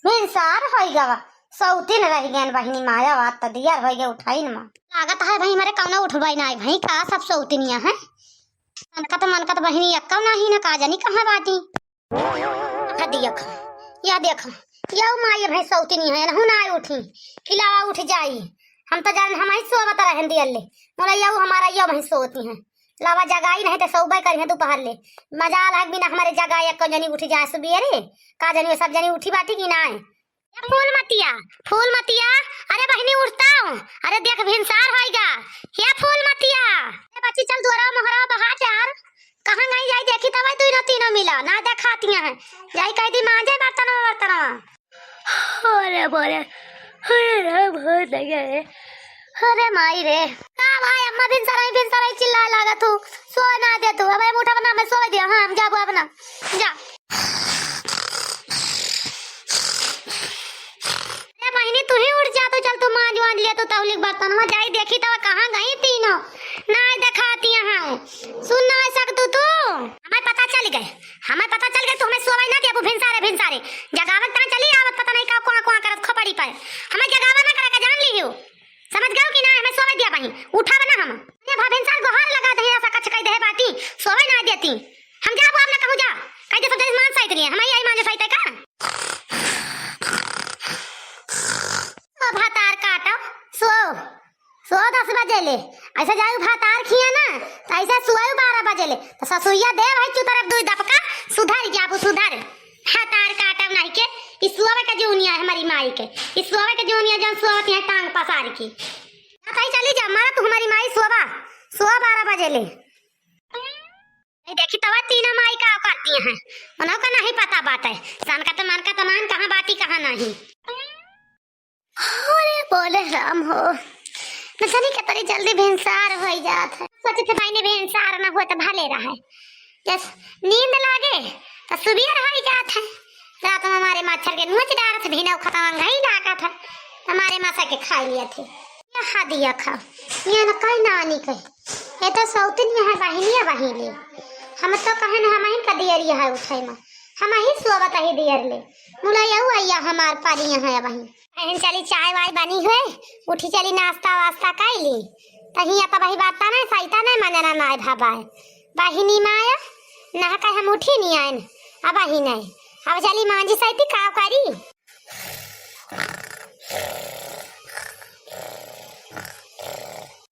भिनसार होई गवा सौतीन रह गए बहिनी माया बात त दियर होई गए उठाई न मां लागत है भाई मारे कौना उठवाई ना भाई का सब सौतीनिया है मन का तो बहिनी अक्का नहीं ना का जानी कहां बाटी या देख या माई भाई सौतीनी है ना ना उठी खिलावा उठ जाई हम तो जान हम ही सोवत रहन दियले मोला या हमारा या भाई सोती है लावा जगाई नहीं तो सौबे करी दोपहर ले मजाल है बिना हमारे जगाई एक जनी उठ जाए सुबेरे का जनी सब जनी उठी बाटी की ना है फूल मतिया अरे बहनी उठता हूँ अरे देख भिनसार होएगा ये फूल मतिया अरे बच्ची चल दोरा मोहरा बहा चार कहां नहीं जाई देखी तब तू न तीनों मिला ना देखातिया है जाई कह दी मां जाए बर्तन अरे बोले अरे बहुत लगे अरे माई रे का भाई अम्मा भिनसार चिल्ला लगा तू सो ना दे तू अब उठा बना मैं सो दिया हां हम जाबो अपना जा तू ही उठ जा तो चल तू मां जवान लिया तो तौलिक बर्तन में जाई देखी तब कहां गई तीनों ना दिखाती हां सुन ना सकत तू हमें पता चल गए तू हमें सोवे ना देबू भिनसारे जगावत ता चली आवत पता नहीं का कोआ करत खपड़ी पर हमें जगावा ना करे का जान लियो समझ गयो कि ना हमें सोवे दिया बही उठा बना हम ये भा भिनसार गोहार लगा दे ऐसा कच कह दे बाटी सोवे ना देती हम जाबो अब ना कहू जा कह दे सब मान साइड लिए हमें यही मान साइड का भातार काटो सो 10 बजे ले ऐसे जाऊ भातार खिया ना तो ऐसे सुआऊ 12 बजे ले तो ससुइया दे भाई तू तरफ दूध दपका सुधर जाबू सुधर भातार काटब नहीं के इस सुआवे का जूनिया है हमारी माई के इस सुआवे के जूनिया जन सुआवत है टांग पसार की भाई चली जा मारा तू हमारी माई सुआ 12 बजे ले नहीं देखी तब तीनों माई का करती हैं उन्हों का नहीं पता बात है सन का तो मन कहां बाटी कहां नहीं अरे बोले राम हो न जानी के तरी जल्दी भिनसार हो जात है सोचे थे भाई ने भिनसार ना हो तो भले रहा जस नींद लागे तो सुबह हो जात है रात में हमारे मच्छर के नोच डारत भीना खतम घई लागा था हमारे मासा के खा लिया थे यहां दिया खा ये न कई नानी कह ये तो सौतिन है बहिनी हम तो कहे न हम ही का दियरिया है उठाई में हम ही सोवत ही दियर ले मुला यऊ आया हमार पारिया है बहिनी बहन चली चाय वाय बनी हुए उठी चली नाश्ता वास्ता कैली तही या तब बात ना सईता नहीं मनना ना भाबा बहिनी माया ना कह हम उठी नहीं आए अब ही नहीं अब चली मांजी सईती का करी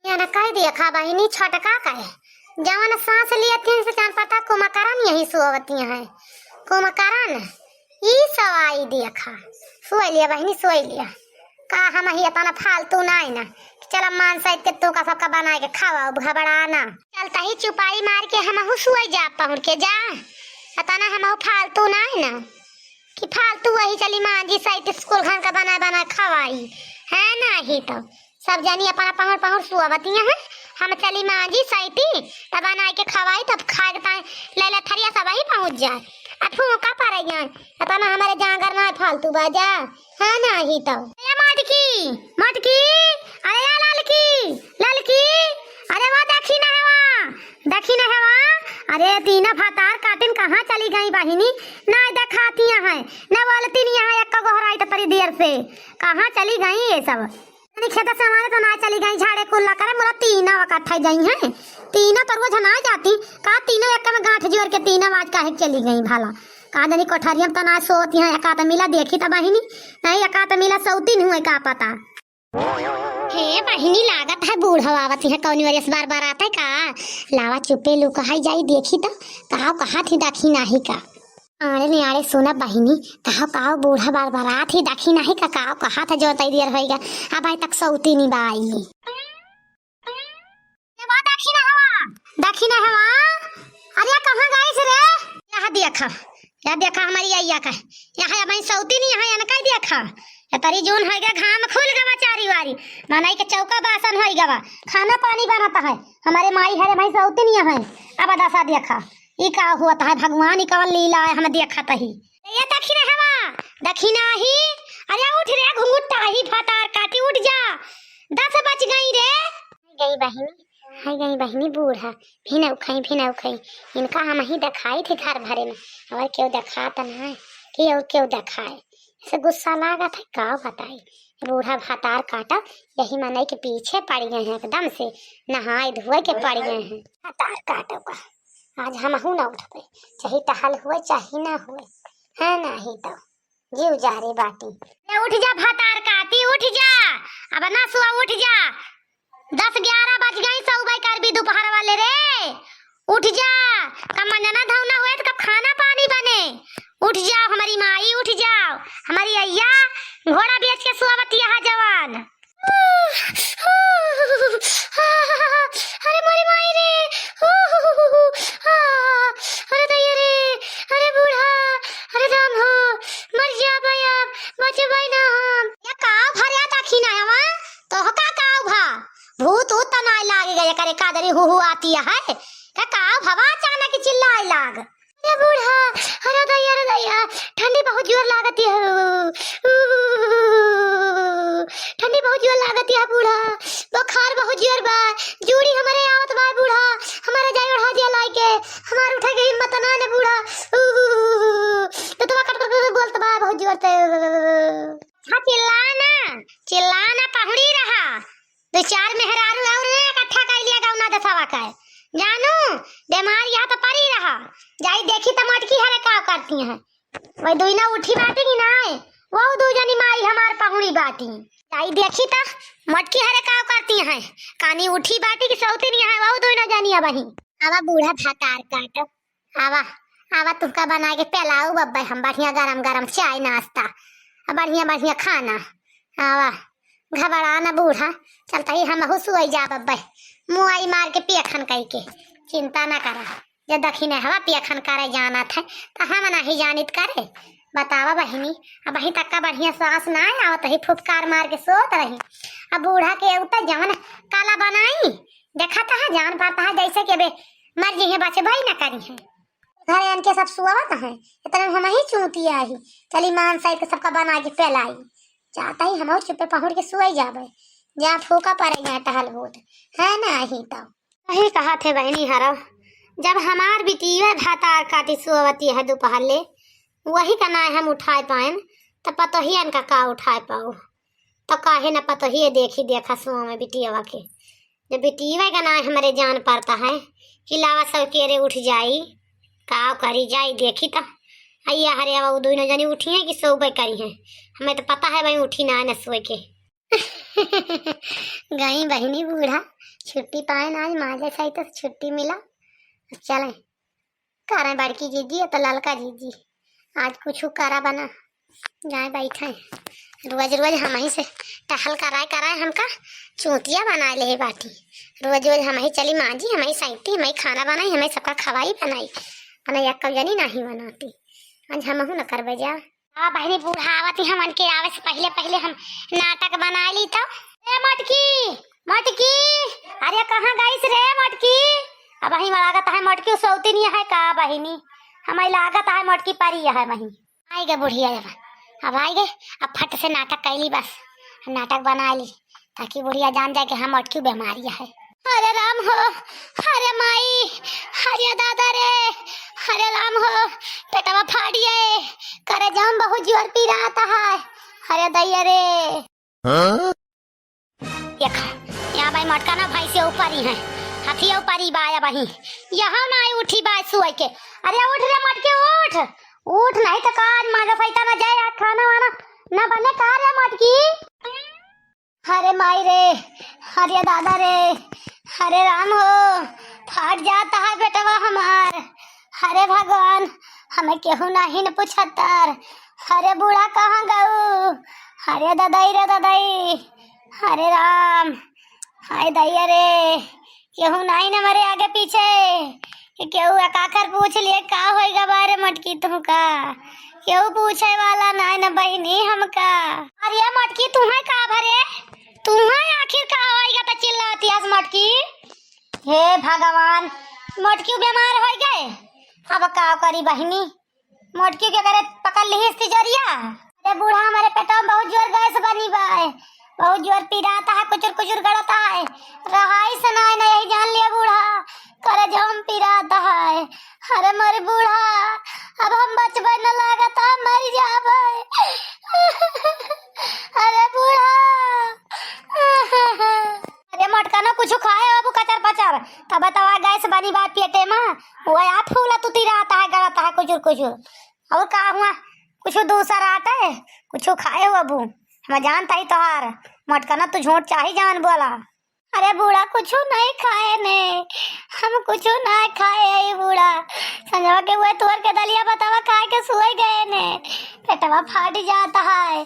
या ना कह दिया खा बहिनी छटका कहे जवन सांस लिया 3 से 4 पता कुमकरन यही सोवतियां है कुमकरन ई सवाई दिया खा सोई लिया बहनी सोई लिया का हम ही अपना फालतू ना ना चल मान साइड के तो का सबका बना के खावा घबराना चलता ही चुपाई मार के हम सोई जा पहुंच के जा अतना हम फालतू ना ना कि फालतू वही चली मां जी साइड स्कूल खान का बना खवाई है ना ही तो सब जानी अपना पहुंच सुआवतियां है हम चली मां जी साइड तब बना के खवाई तब खा के ले थरिया सब ही पहुंच जाए अथु का पारे जान अतना हमारे जांगर ना फालतू बाजा है ना ही तो ये मटकी अरे या ललकी अरे वो देखी ना हवा अरे तीनों भातार काटिन कहां चली गई बहिनी ना दिखातियां है ना बोलती नहीं है एक गोहराई तो तरी देर से कहां चली गई ये सब खेत से हमारे तो ना चली गई झाड़े कुल्ला करे मोरा तीनों इकट्ठा गई हैं तीनों तो रोज ना जाती का तीनों एक में गांठ जोड़ के तीनों आज काहे चली गई भाला का जानी कोठरिया तो ना सोती है एका तो मिला देखी तो बहिनी नहीं एका तो मिला सौतीन हुए का पता हे बहिनी लागत है बूढ़ावत है कौनी वरिस बार आता है का लावा चुपे लुकाई जाई देखी तो कहा थी देखी नहीं का आड़े ने आड़े सुना बहिनी कहा बूढ़ा बार आत ही देखी नहीं का कहा था जो तई देर होएगा अब आई तक सौती नहीं बाई देखी ना हवा अरे कहां गई रे यहां देखा हमारी आइया का यहां मैं सौती नहीं यहां न कह देखा ये तरी जोन है गा घाम खुल गवा चारी वारी मनाई के चौका बासन होई गवा खाना पानी बनता है हमारे माई है भाई सौती नहीं है अब दशा देखा ई का हुआ है भगवान ही कवन लीला है हम देखा तही ये देखी ना हवा देखी ना ही अरे उठ रे घुंघटा ही फटार काटी उठ जा 10 बज गई रे गई बहिनी बूढ़ा फिना उखाई इनका हम ही दिखाई थे घर भरे में और क्यों दिखाता ना कि और क्यों दिखाए से गुस्सा लागा था का बताई। बूढ़ा भातार काटा यही मनई के पीछे पड़ गए हैं, एकदम से नहाए धोए के पड़ गए हैं। भातार काटो का आज हम ना उठबे, चाहे टहल हुए चाहे ना हुए, है नहीं तो जीव जा रे बाटी। उठ जा भातार काटी, उठ जा, अब ना सुआ, उठ जा, 10-11 बज गई, सौबाई कर भी दोपहर वाले रे, उठ जा, कब मंजना धौना हुए तो कब खाना पानी बने, उठ जाओ हमारी माई, उठ जाओ हमारी अय्या, घोड़ा बेच के सुआवत यहाँ जवान। अरे मोरी माई रे, अरे दैया रे, अरे बूढ़ा, अरे राम हो, मर जा भाई, अब बचे भाई ना हम। या काव भरिया ताखी ना हवा तो का काव भा भूत उत तनाय लागे गए करे कादरी हु आती है का काव भवा अचानक चिल्लाए लाग। अरे बूढ़ा, अरे दैया ठंडी बहुत जोर लागती है, ठंडी बहुत जोर लागती है बूढ़ा, बुखार बहुत जोर बा, जूड़ी हमारे आवत बा बूढ़ा, हमारे जाई उठा दिया लाई के, हमार उठे के हिम्मत ना ने बूढ़ा, तो तुम कट कट बोलत बा बहुत जोर से। हां चिल्लाना पहुड़ी रहा, 2-4 मेहरारू और ने इकट्ठा कर लिया गौना दसवा का जानू, बीमार यहाँ तो पड़ी रहा, जाई देखी तो मटकी हरे का करती हैं, वही दुईना उठी बाटी की ना वो दो जनी माई हमार पहुड़ी बाटी, जाई देखी तो मटकी हरे का करती हैं, कानी उठी बाटी की सौती नहीं है वो दोनों जानी वही। आवा बूढ़ा भातार काटो, आवा तुमका बना के पिलाओ बब्बा, हम बढ़िया गरम गरम चाय नाश्ता, बढ़िया बढ़िया खाना, आवा घबरा ना बूढ़ा, चलता ही हम हुसुई जा बब्बा, मुआई मार के पियखन कही के, चिंता ना करा, जब दखिने हवा पियखन करे जाना था तो हम नहीं जानित करे, बतावा बहिनी, अब वही तक का बढ़िया सांस ना आवत ही, फुफकार मार के सोत रही, अब बूढ़ा के उता जान काला बनाई देखा था जान पाता है जैसे के बे मर जी है बचे भाई ना करी है, घर आन के सब सुआवत है, इतना हम ही चूती आई, चली मान साइड के सबका बना के फैलाई, चाहता ही हम चुपे पहुड़ के सुई जाबे, जहाँ फूका पड़े यहाँ टहल बोट है ना ही तो वही कहा थे बहनी हरा, जब हमार बिटिया भातार काटी सुअवती है दोपहर ले, वही का ना हम उठाए पाए तो पतोही इनका का उठाए पाओ, तो काहे न पतोही देखी देखा सुआ में बिटिया के, जब बिटिया का ना हमारे जान पड़ता है कि लावा सब केरे उठ जाई का करी जाई देखी तो अय्या हरे अब दोनों जनी उठी है कि सोबे करी है, हमें तो पता है भाई उठी ना न सोए के। गई बहनी बूढ़ा छुट्टी पाए ना आज माँ जैसा तो छुट्टी मिला, चले करें बड़की जीजी तो ललका जीजी आज कुछ करा बना जाए बैठे, रोज रोज हम ही से टहल कराए हमका चूतिया बना ले बाटी, रोज रोज हम ही चली माँ जी, हमें सैती, हमें खाना बनाई, हमें सबका खवाई बनाई, हमें एक जनी नहीं बनाती, आज हम न करबे जा। बहनी बूढ़ा आवती हमन के आवे से पहले हम नाटक बना ली तो, ए मटकी अरे कहाँ गईस रे मटकी, अब वही लागत है मटकी सौती नहीं है का बहिनी, हमें लागत है मटकी परी है वही आई गे बुढ़िया, अब आई गए, अब फट से नाटक कैली, बस नाटक बना ली ताकि बुढ़िया जान जाए कि हम मटकी बीमारी है। अरे राम हो, अरे माई, अरे दादा रे, अरे राम हो, पेटवा फाड़िए, करे जाम बहुत जोर पी रहा था, अरे दैया रे, यहाँ भाई मटका ना भाई से ऊपर ही है, हाथी ऊपर ही बाया बही, यहाँ ना उठी बाय सुई के, अरे उठ रे मटके उठ नहीं तो काज मांगा फैता ना जाए, आज खाना वाना ना बने कहा रे मटकी, अरे माई रे, अरे दादा रे, अरे राम हो, फाट जाता है बेटवा हमार, अरे भगवान हमें केहू नहीं न पूछतर, अरे बूढ़ा कहाँ गऊ, अरे दादाई रे दादाई, अरे राम, हाय दैया रे, केहू नहीं न मरे आगे पीछे, केहू काकर पूछ लिए का होएगा बारे मटकी तुमका, केहू पूछे वाला नहीं न बहिनी हमका, अरे मटकी तुम्हें का भरे, तुम्हें आखिर का होएगा तो चिल्लाती आज मटकी, हे भगवान मटकी बीमार हो गए, अब का करी बहिनी, मटकी के करे पकड़ ली इसकी जरिया, अरे बूढ़ा हमारे पेटों में बहुत जोर गैस बनी बाय, बहुत जोर पीराता है, कुचुर गड़ता है, रहाई सनाई ना यही जान लिया बूढ़ा, करे जम पीराता है, अरे मरे बूढ़ा अब हम बचबे न लागता मर जाबे, सूती रहता है, गड़ता है कुछ कुछ। और का हुआ, कुछ दूसरा आता है, कुछ खाए हो अबू? हम जानता ही तोहार मटकना तू झूठ चाही जान बोला। अरे बूढ़ा कुछ नहीं खाए ने, हम कुछ नहीं खाए बूढ़ा। संजवा के हुए तुअर के दलिया बतावा खाए के सोए गए ने, पेटवा फाट जाता है।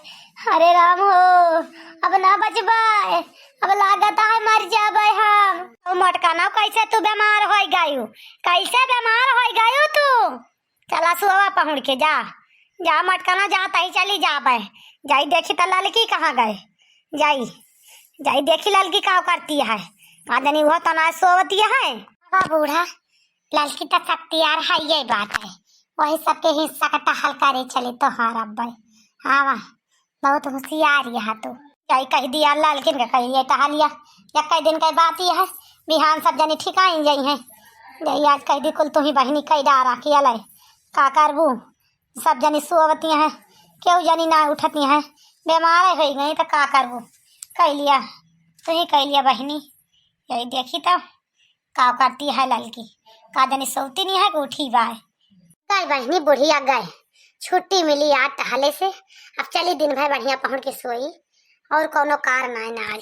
अरे राम हो, अब ना बचबाए, अब लागत है मर जाबे हम। तो मटकना कैसे तू बीमार हो गयू, कैसे बीमार हो गयू तू? चला सुआ पहुँच के जा जा मटकना जा तही चली जाबे। जाई देखी तो लड़की कहाँ गए, जाई देखी लड़की का करती है, आदमी वो तना सोवती है। बूढ़ा लड़की तो सकती यार है, ये बात है, वही सबके हिस्सा का टहल करे चले तो हार अब्बे। हाँ बहुत होशियार यहाँ तो, कही कह दिया लड़किन का कह टहलिया, या कई दिन का बात ही है, बिहान सब जनी ठिकाई गई है। यही आज कह दी कुल तुही बहनी कई डारा किया ले का करबू, सब जनी सोवती हैं, क्यों जनी ना उठती हैं, बीमार हो गई तो का करबू, कह लिया तो ही कह लिया बहनी। यही देखी तो का करती है लड़की, का जनी सोती नहीं है कि उठी बाय। गए बहनी बुढ़िया गए, छुट्टी मिली आज टहले से, अब चली दिन भर बढ़िया पहुँच के सोई, और कोनो कार ना आज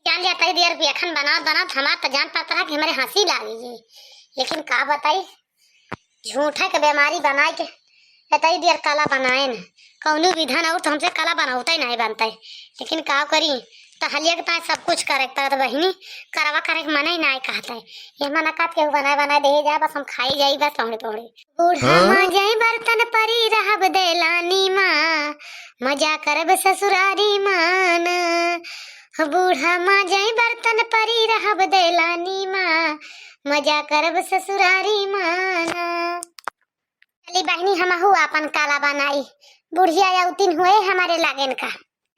जान लिया तई देर बेखन बना हमारा तो जान पाता है कि हमारे हंसी लागी, लेकिन का बताई झूठा के बीमारी बनाए के तई देर काला बनाए न, कौनो विधान और तो हमसे काला बनाता ही नहीं बनता है, लेकिन का करी तहलिया के सब कुछ करे तो बहनी करवा करे के मना ही नहीं कहता है, ये मना काट के बनाए दे जा, बस हम खाई जाई बस पौड़े पौड़े। बूढ़ा माँ जाई बर्तन परी रहब देलानी माँ, मजा करब ससुरारी मान। बूढ़ा माँ जाई बर्तन परी रहब देलानी माँ, मजा करब ससुरारी मान। चली बहनी हम अपन काला बनाई, बुढ़िया या उतिन हुए हमारे लागेन का,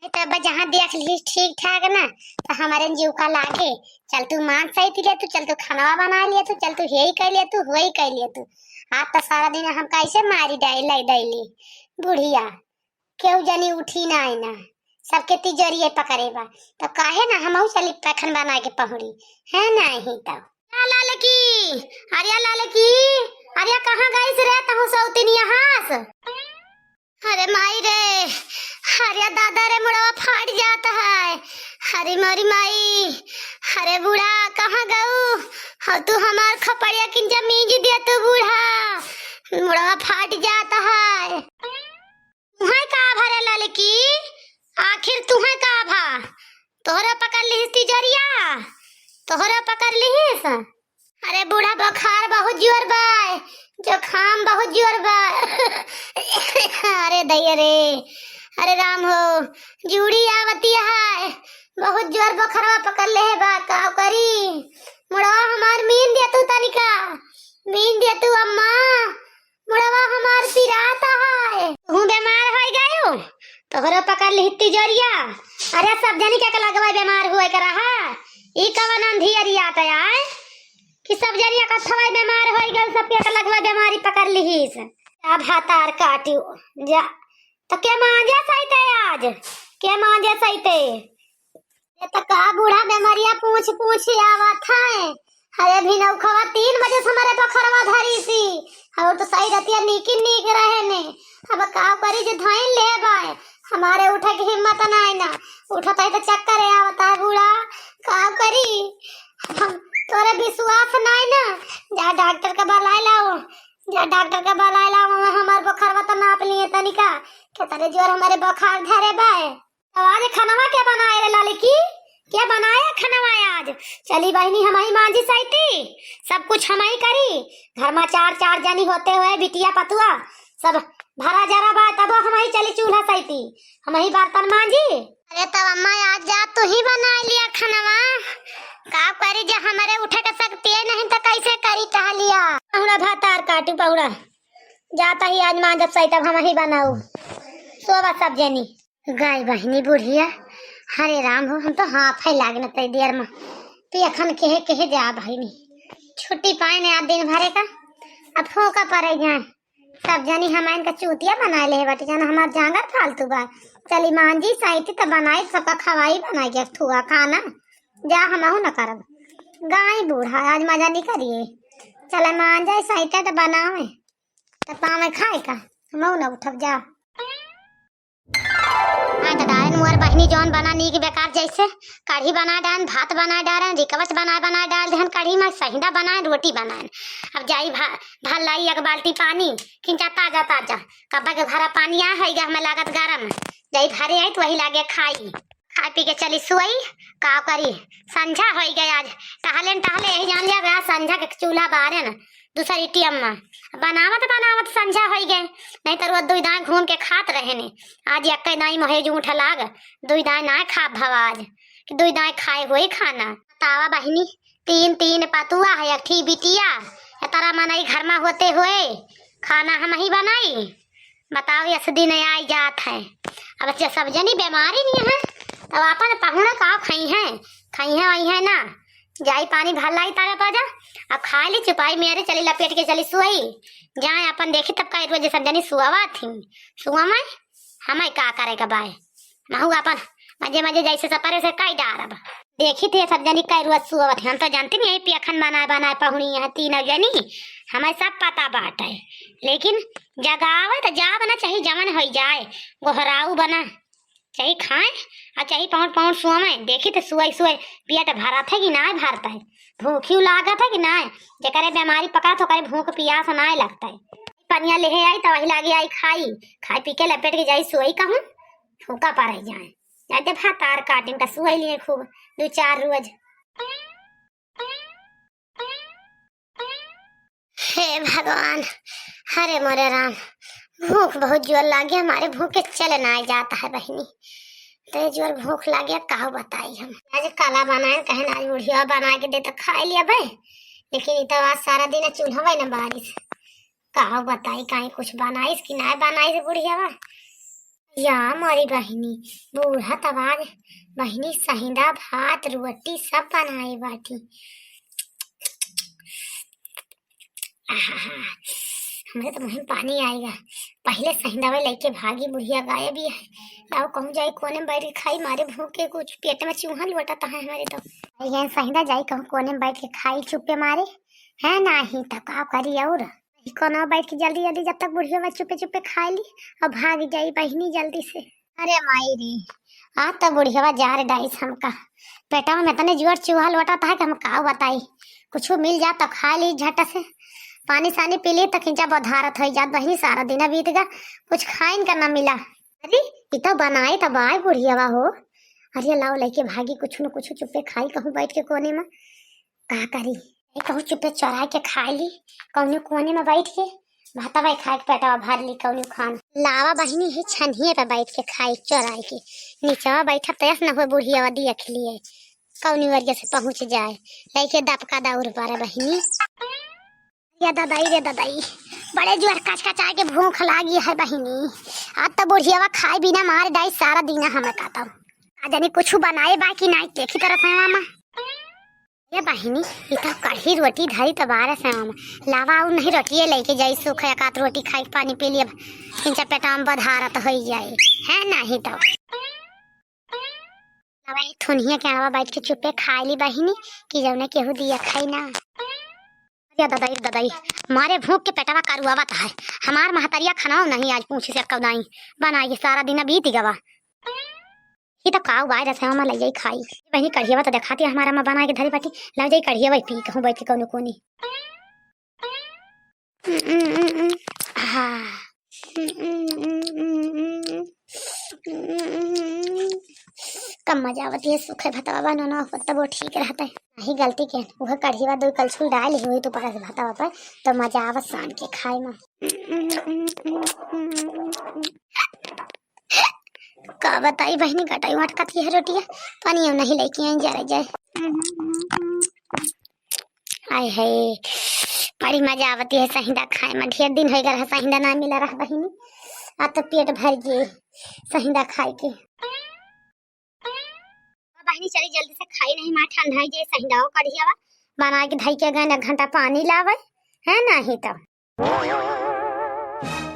तब जहाँ देख ली ठीक ठाक ना तो हमारे जीव का लागे, चल तू मान सही ले तू, चल तू खाना बना लिया तू, चल तू यही कर लिया तू, वही कर लिया तू। आज तो सारा दिन हम कैसे मारी डाली बुढ़िया, क्यों जनी उठी ना आई ना, सबके तिजोरिये पकड़ेबा तो काहे ना हम चली पैखन बना के पहुड़ी है नहीं तब। लालकी अरे कहाँ गई से रहता हूँ सौतीन यहाँ। अरे माई रे, अरे दादा रे मुड़वा फाट जाता है, अरे मारी माई, अरे बूढ़ा कहाँ गऊ, हाँ तू हमार खपड़िया किन जमीन दिया तो बूढ़ा मुड़वा फाट जाता है। तुम्हें का भरे लड़की, आखिर तुम्हें का भा, तोहरा पकड़ ली तिजोरिया, तोहरा पकड़ ली। अरे बूढ़ा बुखार बहुत जोर बा, जुखाम बहुत जोर बा। अरे दैया रे, अरे राम हो, जूड़ी आवती है, बहुत जोर बुखारवा पकड़ ले है बा, का करी मुड़वा हमार मीन दिया तू तनिका, मीन दिया तू अम्मा, मुड़वा हमार पिराता है। तू बीमार हो गयो तोहरा पकड़ ली तिजोरिया। अरे सब जनी के लगवा बीमार हुए कर रहा, ई कवन अंधियरिया आए कि सब जनिया का थवाई बीमार हो गए, सब के लगवा बीमारी पकड़ ली। अब हाथार काटियो जा तो क्या मांजे सहीते, आज क्या मांजे सहीते, ये तो का बूढ़ा बीमारिया पूछ आवत है। अरे भी नौ खवा 3 बजे से हमारे बखरवा धरी सी, और तो सही रहती नीक रहे ने, अब का करी जे धइन ले बाय, हमारे उठे की हिम्मत नहीं ना, उठता है तो चक्कर आवता है बूढ़ा, का करी हम तोरे विश्वास नहीं ना, जा डॉक्टर का बुलाए लाओ, जा डॉक्टर का बुलाए लाओ, हमार बुखारवा तो नाप लिए तनिका के तारे जोर हमारे बुखार धरे बाय। आज खानावा क्या बनाए रे लड़की, क्या बनाया खानावा आज? चली बहनी हमारी मांझी सहीती, सब कुछ हम ही करी, घर में 4 जनी होते हुए बिटिया पतुआ सब भरा जरा बा, तब हम ही चली चूल्हा सहीती, हम ही बर्तन मांझी। अरे तब अम्मा आज जा तू ही बना लिया खानावा, का करी जे हमारे उठे के सकती है नहीं तो कैसे करी टहलिया। हमरा भातार काटू पौड़ा जाता ही आज मां जब सही तब हम ही बनाऊ, सोवा सब जनी गाय बहनी बुढ़िया। हरे राम हो, हम तो हाफ है लागन तई देर में पेखन कहे जा बहनी, छुट्टी पाए ने आज दिन भरे का, अब फोका पड़े जाए सब जनी हम इनका चूतिया बना ले बटे जाना, हमार जांगर फालतू बा, चली मांझी सही तो बनाई सबका खवाई बनाई के थुआ खाना, जा हम न करब। गाय बूढ़ा आज मजा नहीं करिए, चले मान जाए सही तो बनावे तो पावे खाए का हम न उठब जा। हाँ तो डायन मुअर बहनी जौन बना नीक बेकार जैसे कढ़ी बना डाल भात बना डाल रिकवच बना डाल दहन कढ़ी में सहिंदा बनाए रोटी बनाए। अब जाई भर लाई एक बाल्टी पानी खिंचा ताजा ताजा कब्बा के भरा पानी आ है हमें लागत गरम जाई भरे आई तो वही लागे खाई खा पी के चली सुई का करी संझा हो गए आज टहले यही जान लिया गया संझा के चूल्हा बारे न दूसरी टीएम में बनावत संझा हो गए नहीं तो रोज दुई दाएं घूम के खात रहे ने आज एक दाई मोहे जूठ लाग दुई दाएं ना खा भवाज कि दुई दाएं खाए हुए खाना तावा बहनी तीन पतुआ है एक ठी बिटिया तारा मनाई घर में होते हुए खाना हम ही बनाई बताओ इस दिन आई जात है। अब सब जनी बीमारी नहीं है तब अपन पहुना का खाई है वही है ना जाई पानी भर लाई तारा पाजा अब खा ली चुपाई मेरे चली लपेट के चली सुई जाए अपन देखी तब का रोज सब जनी सुआवा थी सुआ में हमें का करे का बाय महू अपन मजे जैसे सपरे से कई डार अब देखी थे सब जनी कई रोज सुआ हम तो जानते नहीं पियखन बनाए पहुनी है तीन जनी हमें सब पता बात है लेकिन जगावे तो जा बना चाहिए जमन हो जाए गोहराऊ बना चाहिए खाए और चाहिए पाउंड सुआ में देखी तो सुई पेट भरा था कि ना भरता है भूखी लागत है कि ना जकरे बीमारी पका तो करे भूख पियास ना लगता है पनिया ले आई तो वही लागे आई खाई पी के लपेट के जाई सुई कहूँ फूका पा रही जाए जाते भात तार काटिन का सुई लिए खूब 2-4 रोज। हे भगवान हरे मोरे राम भूख बहुत जोर लागे हमारे भूख के चले ना जाता है बहनी तो जोर भूख लागे कहा बताई हम आज काला बनाए कहे आज बुढ़िया बना के दे तो खा लिया भाई लेकिन तो आज सारा दिन चूल्हा ना बारिश कहा बताई कहीं कुछ बनाईस कि ना बनाई बुढ़िया या हमारी बहनी बूढ़ा तबाज बहनी सहिंदा भात रोटी सब बनाए बाटी हमें तो मुँह पानी आएगा पहले सहिंदा वे लेके भागी बुढ़िया गाय भी है लाओ कहूँ जाए कोने में बैठ के खाई मारे भूख के कुछ पेट में चूहा लौटाता है हमारे तो ये सहिंदा जाए कहूँ कोने में बैठ के खाई चुप्पे मारे है ना ही तो का करी और कोना बैठ के जल्दी जब तक बुढ़िया चुपे खा ली और भाग जाई बहनी जल्दी से। अरे माई रे आ तो बुढ़िया जा रे डाइस हमका पेटा में तने जोर चूहा लौटाता है कि हम का बताई कुछ मिल जा तो खा ली झट से पानी सानी पी ली तो खिंचा बधारत हो जात बहनी सारा दिन बीत गया कुछ खाइन का ना मिला। अरे इतना बनाए तब आए बुढ़िया हो अरे लाओ लेके भागी कुछ न कुछ चुपे खाई कहूँ बैठ के कोने में का करी कहूँ चुपे चौराहे के खा ली कौन कोने में बैठ के भाता भाई खाए पेटा भर ली कौन खान लावा बहनी है छनिए पे बैठ के खाई चौराहे के नीचा बैठा तैस न हो बुढ़िया देख लिए कौनी वजह से पहुँच जाए लेके दबका दौड़ पा बहनी या दादाई रे दादाई बड़े जोर कचकचा के भूख लागी है बहनी आज तो बुढ़िया खाए बिना मार डाई सारा दिन हमें कहता हूँ आज कुछ बनाए बाकी नहीं देखी तरफ है मामा ये बहनी इतना कढ़ी रोटी धरी तो बारह से मामा लावा नहीं रोटी लेके जाई सूख एकात रोटी खाई पानी पी लिया खिंचा पेटा में बधारत हो जाए है नहीं तो थुनिया के अलावा बैठ के चुपे खा ली बहनी कि जब केहू दिया खाई ना दादाई मारे भूख के पेटवा करुआवत है हमार महतरिया खाना नहीं आज पूछ से कौदाई बनाई सारा दिन बीत गवा ये तो काऊ बाय रसे हम ले जाई खाई बहनी कढ़िया तो दिखाती हमारा मां बना के धरी बाटी ला जाई कढ़िया भाई पी कहूं बैठ के कोनो कोनी हां कम मजा आवती है सूखे भतवा बनाना तब वो ठीक रहता है नहीं गलती के वह कढ़िया दो कलछुल डाल हुई तो पर भतवा पर तो मजा आवत सान के खाए में का बताई बहनी कटाई मटकती है रोटियां पानी नहीं लेके आई जा जाए आय है बड़ी मजा आवती है सहिंदा खाए में ढेर दिन हो गया सहिंदा ना मिला रहा बहनी आ तो पेट भर गए सहिंदा खाए के बहनी चली जल्दी से खाई नहीं मां ठंडा जाए सहिंदा कढ़िया बना के धई के गए 1 घंटा पानी लावे है नहीं तो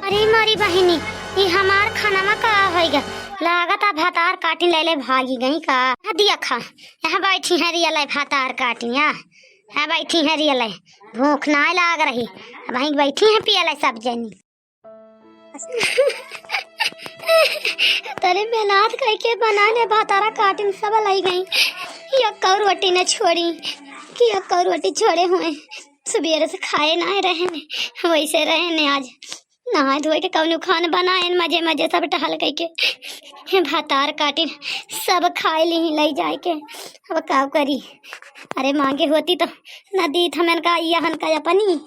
अरे मारी बहनी ये हमार खाना में का होएगा लागत भातार काटी ले भागी गई का दिया खा यहाँ बैठी है रिया लाई भातार काटिया है बैठी है रियल है, भूख ना लाग रही, वहीं बैठी है पियल सब जनी। तरे मेहनत करके बनाने भातारा काटिन सब लाई गई, एक रोटी न छोड़ी कि एक रोटी छोड़े हुए सुबेरे से खाए ना रहे ने, वैसे रहे ने आज नहा धोए के कौन खान बनाए मजे मजे सब टहल के भातार काटिन सब खाए ली लई जाए के। अब का करी, अरे मांगे होती तो न दी थमन का यहन का अपनी